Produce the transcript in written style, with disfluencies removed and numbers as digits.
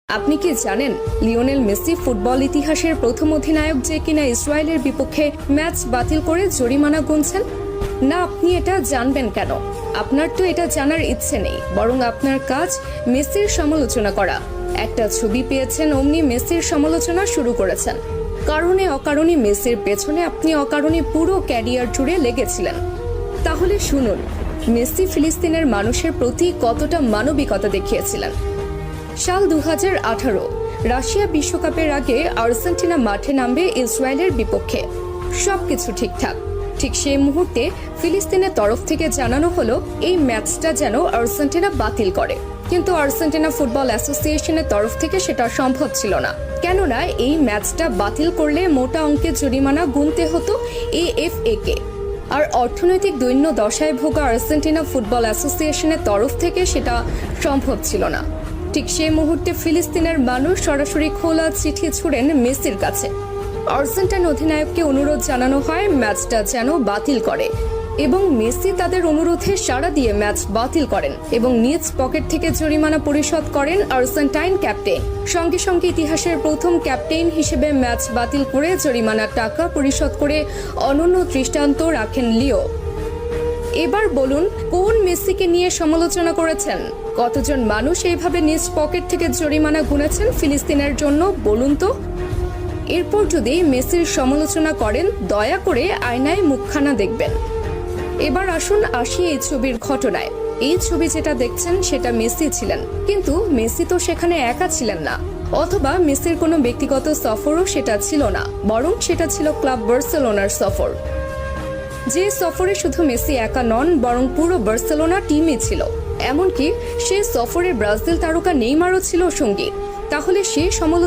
আপনি কি জানেন লিওনেল মেসি ফুটবল ইতিহাসের প্রথম অধিনায়ক যে কিনা ইসরায়েলের বিপক্ষে ম্যাচ বাতিল করে জরিমানা গুনছেন? না, আপনি এটা জানবেন কেন? আপনার তো এটা জানার ইচ্ছে নেই, বরং আপনার কাজ মেসির সমালোচনা করা। একটা ছবি পেয়েছেন, অমনি মেসির সমালোচনা শুরু করেছেন। কারণে অকারণে মেসির পেছনে আপনি অকারণে পুরো ক্যারিয়ার জুড়ে লেগেছিলেন। তাহলে শুনুন, মেসি ফিলিস্তিনের মানুষের প্রতি কতটা মানবিকতা দেখিয়েছিলেন। সাল 2018 রাশিয়া বিশ্বকাপের আগে আর্জেন্টিনা মাঠে নামবে ইসরায়েলের বিপক্ষে। সবকিছু ঠিকঠাক। ঠিক সেই মুহূর্তে ফিলিস্তিনের তরফ থেকে জানানো হলো এই ম্যাচটা যেন আর্জেন্টিনা বাতিল করে। কিন্তু আর্জেন্টিনা ফুটবল অ্যাসোসিয়েশনের তরফ থেকে সেটা সম্ভব ছিল না, কেননা এই ম্যাচটা বাতিল করলে মোটা অঙ্কের জরিমানা গুনতে হতো এএফএ কে। আর অর্থনৈতিক দৈন্য দশায় ভোগা আর্জেন্টিনা ফুটবল অ্যাসোসিয়েশনের তরফ থেকে সেটা সম্ভব ছিল না। ঠিক সেই মুহূর্তে ফিলিস্তিনের মানুষ সরাসরি খোলা চিঠি ছুড়েন মেসির কাছে। আর্জেন্টাইন অধিনায়ককে অনুরোধ জানানো হয় ম্যাচটা যেন বাতিল করে, এবং মেসি তাদের অনুরোধে সাড়া দিয়ে ম্যাচ বাতিল করেন এবং নিজ পকেট থেকে জরিমানা পরিশোধ করেন আর্জেন্টাইন ক্যাপ্টেন। সঙ্গে সঙ্গে ইতিহাসের প্রথম ক্যাপ্টেন হিসেবে ম্যাচ বাতিল করে জরিমানার টাকা পরিশোধ করে অনন্য দৃষ্টান্ত রাখেন লিও। এবার বলুন, কোন মেসিকে নিয়ে সমালোচনা করেছেন? কতজন মানুষ এইভাবে নিজ পকেট থেকে জরিমানা গুনেছেন ফিলিস্তিনের জন্য, বলুন তো? এরপর যদি মেসির সমালোচনা করেন, দয়া করে আয়নায় মুখখানা দেখবেন। এবার আসি এই ছবির ঘটনায়। এই ছবি যেটা দেখছেন সেটা মেসি ছিলেন, কিন্তু মেসি তো সেখানে একা ছিলেন না, অথবা মেসির কোনো ব্যক্তিগত সফরও সেটা ছিল না, বরং সেটা ছিল ক্লাব বার্সেলোনার সফর। যে সফরে শুধু মেসি একা নন, বরং পুরো বার্সেলোনা টিমই ছিল। এমনকি সে সফরে ব্রাজিল তারকা নেইমারও ছিল সঙ্গী। তাহলে সে সমালোচনা